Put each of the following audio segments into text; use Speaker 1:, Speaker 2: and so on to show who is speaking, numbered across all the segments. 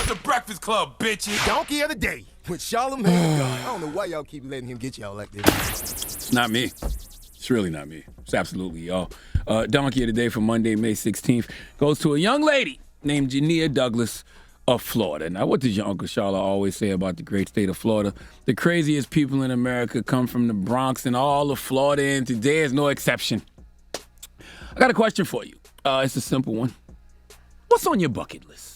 Speaker 1: to Breakfast Club, bitches.
Speaker 2: Donkey of the day with Charlamagne. I don't know why y'all keep letting him get y'all like this.
Speaker 3: It's not me. It's really not me. It's absolutely y'all. Donkey of the day for Monday, May 16th goes to a young lady named Jania Douglas of Florida. Now, what does your Uncle Charla always say about the great state of Florida? The craziest people in America come from the Bronx and all of Florida, and today is no exception. I got a question for you. It's a simple one. What's on your bucket list?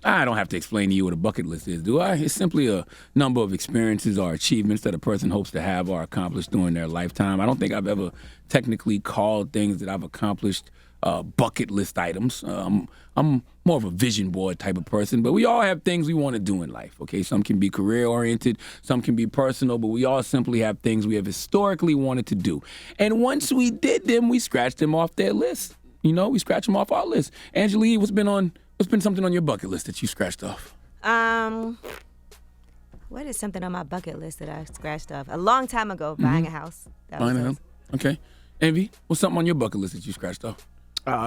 Speaker 3: I don't have to explain to you what a bucket list is, do I? It's simply a number of experiences or achievements that a person hopes to have or accomplish during their lifetime. I don't think I've ever technically called things that I've accomplished bucket list items. I'm more of a vision board type of person, but we all have things we want to do in life, okay? Some can be career-oriented, some can be personal, but we all simply have things we have historically wanted to do. And once we did them, we scratched them off their list. You know, we scratch them off our list. Angelique, what's been something on your bucket list that you scratched off?
Speaker 4: What is something on my bucket list that I scratched off? A long time ago, buying a house.
Speaker 3: Buying a house? Okay. Envy, what's something on your bucket list that you scratched off?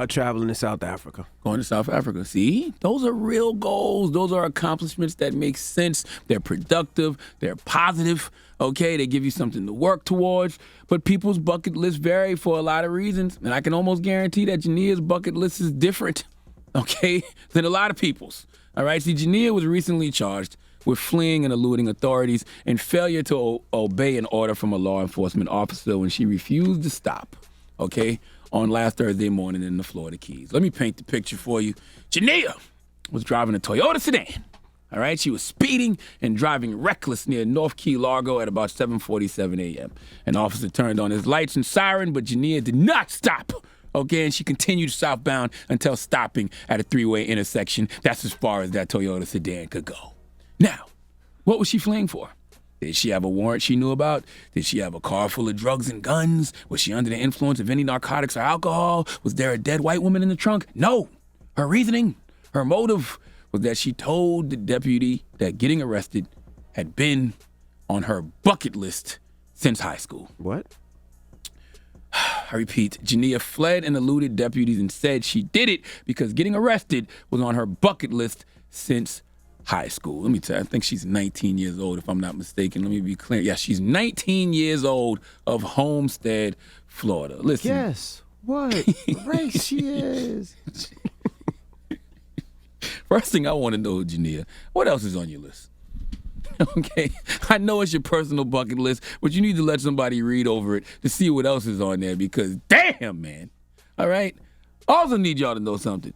Speaker 2: Traveling to South Africa.
Speaker 3: Going to South Africa. See? Those are real goals. Those are accomplishments that make sense. They're productive. They're positive. Okay? They give you something to work towards. But people's bucket lists vary for a lot of reasons. And I can almost guarantee that Jania's bucket list is different, okay, than a lot of people's. All right? See, Jania was recently charged with fleeing and eluding authorities and failure to obey an order from a law enforcement officer when she refused to stop, okay, on last Thursday morning in the Florida Keys. Let me paint the picture for you. Jania was driving a Toyota sedan. All right, she was speeding and driving reckless near North Key Largo at about 7:47 a.m. An officer turned on his lights and siren, but Jania did not stop. Okay, and she continued southbound until stopping at a three-way intersection. That's as far as that Toyota sedan could go. Now, what was she fleeing for? Did she have a warrant she knew about? Did she have a car full of drugs and guns? Was she under the influence of any narcotics or alcohol? Was there a dead white woman in the trunk? No. Her reasoning, her motive was that she told the deputy that getting arrested had been on her bucket list since high school.
Speaker 2: What?
Speaker 3: I repeat, Jania fled and eluded deputies and said she did it because getting arrested was on her bucket list since high school. Let me tell you, I think she's 19 years old, if I'm not mistaken. Let me be clear. Yeah, she's 19 years old of Homestead, Florida. Listen.
Speaker 2: Guess what race she is.
Speaker 3: First thing I want to know, Jania, what else is on your list? Okay, I know it's your personal bucket list, but you need to let somebody read over it to see what else is on there because damn, man. All right? I also need y'all to know something.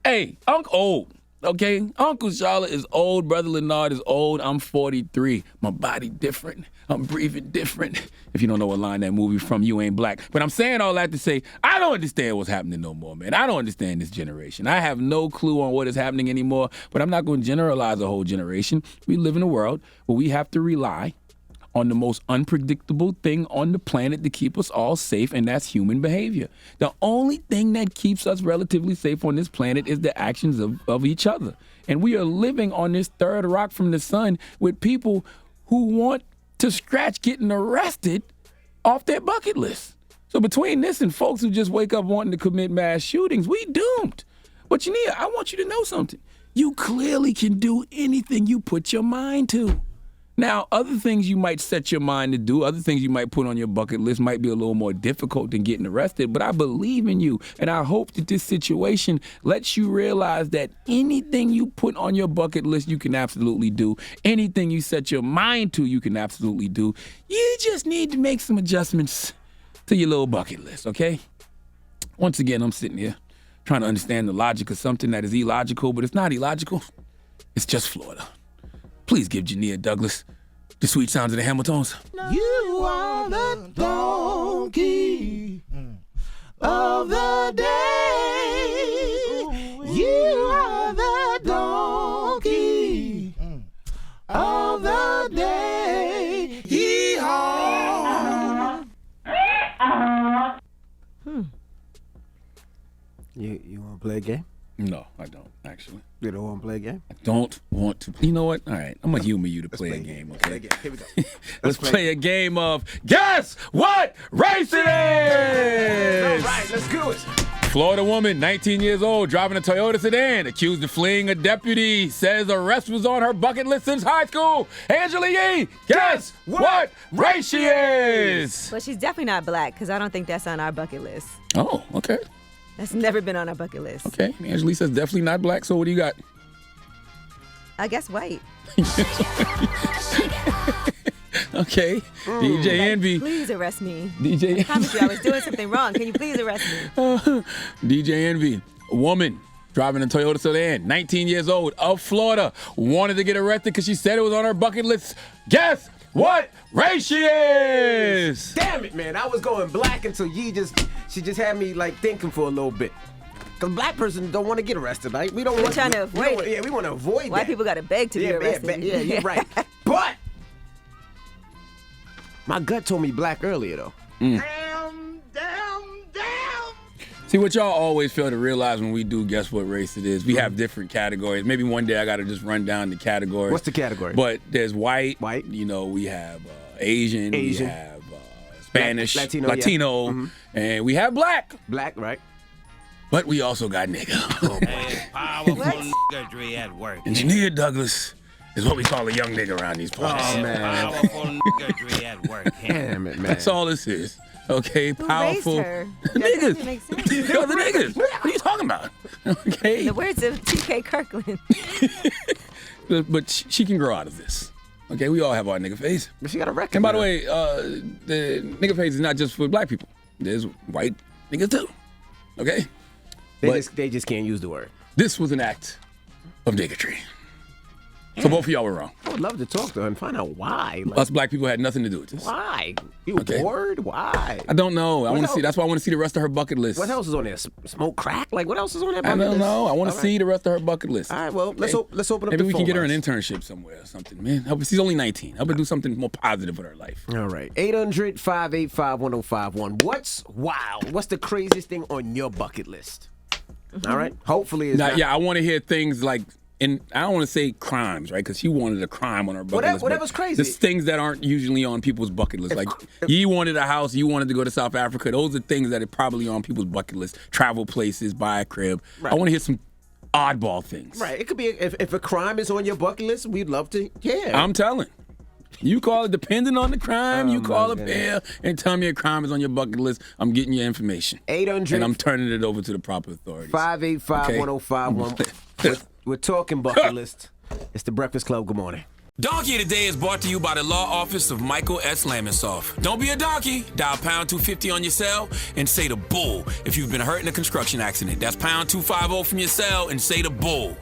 Speaker 3: Hey, Uncle old. Okay, Uncle Charla is old, Brother Leonard is old, I'm 43. My body different, I'm breathing different. If you don't know what line that movie from, you ain't black. But I'm saying all that to say, I don't understand what's happening no more, man. I don't understand this generation. I have no clue on what is happening anymore, but I'm not going to generalize a whole generation. We live in a world where we have to rely on the most unpredictable thing on the planet to keep us all safe, and that's human behavior. The only thing that keeps us relatively safe on this planet is the actions of each other. And we are living on this third rock from the sun with people who want to scratch getting arrested off their bucket list. So between this and folks who just wake up wanting to commit mass shootings, we doomed. But Jania, I want you to know something. You clearly can do anything you put your mind to. Now, other things you might set your mind to do, other things you might put on your bucket list might be a little more difficult than getting arrested, but I believe in you, and I hope that this situation lets you realize that anything you put on your bucket list, you can absolutely do. Anything you set your mind to, you can absolutely do. You just need to make some adjustments to your little bucket list, okay? Once again, I'm sitting here trying to understand the logic of something that is illogical, but it's not illogical. It's just Florida. Please give Jania Douglas the sweet sounds of the Hamiltons.
Speaker 5: You are the donkey of the day. You are the donkey of the day. Yee-haw.
Speaker 2: You want to play a game?
Speaker 3: No, I don't, actually.
Speaker 2: You don't want to play a game?
Speaker 3: I don't want to. You know what? All right, I'm going to humor you to play a game, okay?
Speaker 2: Here we go.
Speaker 3: Let's play a game of Guess What Race It Is!
Speaker 2: All right, let's do it.
Speaker 3: Florida woman, 19 years old, driving a Toyota sedan, accused of fleeing a deputy, says arrest was on her bucket list since high school. Angela Yee, guess what race she is?
Speaker 4: Well, she's definitely not black, because I don't think that's on our bucket list.
Speaker 3: Oh, okay.
Speaker 4: That's never been on our bucket list.
Speaker 3: Okay, Angela Yee says definitely not black, so what do you got?
Speaker 4: I guess white.
Speaker 3: Okay, DJ Envy.
Speaker 4: Please arrest me.
Speaker 3: DJ
Speaker 4: I promise you I was doing something wrong. Can you please arrest me?
Speaker 3: DJ Envy, a woman driving a Toyota sedan, 19 years old, of Florida, wanted to get arrested because she said it was on her bucket list. Guess what race she is?
Speaker 5: Damn it, man. I was going black until she just had me like thinking for a little bit. Because black person don't want to get arrested, right? We don't
Speaker 4: We're
Speaker 5: want
Speaker 4: trying to avoid it.
Speaker 5: Yeah, we want to avoid
Speaker 4: White
Speaker 5: that.
Speaker 4: people got to beg to be arrested.
Speaker 5: Yeah, you're right. But my gut told me black earlier, though.
Speaker 2: Damn.
Speaker 3: See, what y'all always fail to realize when we do guess what race it is, we have different categories. Maybe one day I got to just run down the categories.
Speaker 5: What's the category?
Speaker 3: But there's white.
Speaker 5: White.
Speaker 3: You know, we have Asian. We have Spanish.
Speaker 5: Latino.
Speaker 3: And we have black.
Speaker 5: Black, right?
Speaker 3: But we also got nigga.
Speaker 1: Powerful niggery at work.
Speaker 3: Engineer Douglas is what we call a young nigga around these parts.
Speaker 5: Oh, man.
Speaker 1: Powerful niggery at work.
Speaker 5: Damn it, man.
Speaker 3: That's all this is. Okay,
Speaker 4: Who
Speaker 3: powerful
Speaker 4: raised her? That
Speaker 3: niggas.
Speaker 4: doesn't make sense.
Speaker 3: Yo, the niggas. What are you talking about? Okay.
Speaker 4: The words of T.K. Kirkland.
Speaker 3: But she can grow out of this. Okay, we all have our nigga face.
Speaker 5: But she got a record.
Speaker 3: And by the way, the nigga face is not just for black people. There's white niggas too. Okay?
Speaker 5: They just can't use the word.
Speaker 3: This was an act of bigotry. So both of y'all were wrong.
Speaker 5: I would love to talk to her and find out why. Like,
Speaker 3: Us black people had nothing to do with this.
Speaker 5: why? You
Speaker 3: Okay.
Speaker 5: bored? Why?
Speaker 3: I don't know. I want to
Speaker 5: else?
Speaker 3: see. That's why I want to see the rest of her bucket list.
Speaker 5: What else is on there? Smoke crack? Like, what else is on that
Speaker 3: I
Speaker 5: bucket
Speaker 3: don't
Speaker 5: list?
Speaker 3: know. I want to
Speaker 5: All
Speaker 3: see
Speaker 5: right.
Speaker 3: the rest of her bucket list.
Speaker 5: All right, well, let's open up
Speaker 3: Maybe
Speaker 5: the
Speaker 3: we can
Speaker 5: phone
Speaker 3: get her an
Speaker 5: lines.
Speaker 3: internship somewhere or something, man. She's only 19. Help her do something more positive with her life.
Speaker 5: All right. 800-585-1051. What's wild? What's the craziest thing on your bucket list? All right. Hopefully it's
Speaker 3: Now,
Speaker 5: not.
Speaker 3: yeah, I want to hear things like, and I don't want to say crimes, right? Because she wanted a crime on her bucket list. but
Speaker 5: whatever's crazy.
Speaker 3: There's things that aren't usually on people's bucket list. Like, you wanted a house, you wanted to go to South Africa. Those are things that are probably on people's bucket list. Travel places, buy a crib.
Speaker 5: Right.
Speaker 3: I want to hear some oddball things.
Speaker 5: Right. It could be if a crime is on your bucket list, we'd love to hear.
Speaker 3: I'm telling. You call it, depending on the crime, you call
Speaker 5: my
Speaker 3: up
Speaker 5: goodness.
Speaker 3: here and tell me a crime is on your bucket list. I'm getting your information.
Speaker 5: 800
Speaker 3: And I'm turning it over to the proper authorities.
Speaker 5: 585-1051. We're talking bucket list. It's the Breakfast Club. Good morning.
Speaker 1: Donkey of the Day is brought to you by the law office of Michael S. Lamonsoff. Don't be a donkey. Dial pound 250 on your cell and say the bull if you've been hurt in a construction accident. That's pound 250 from your cell and say the bull.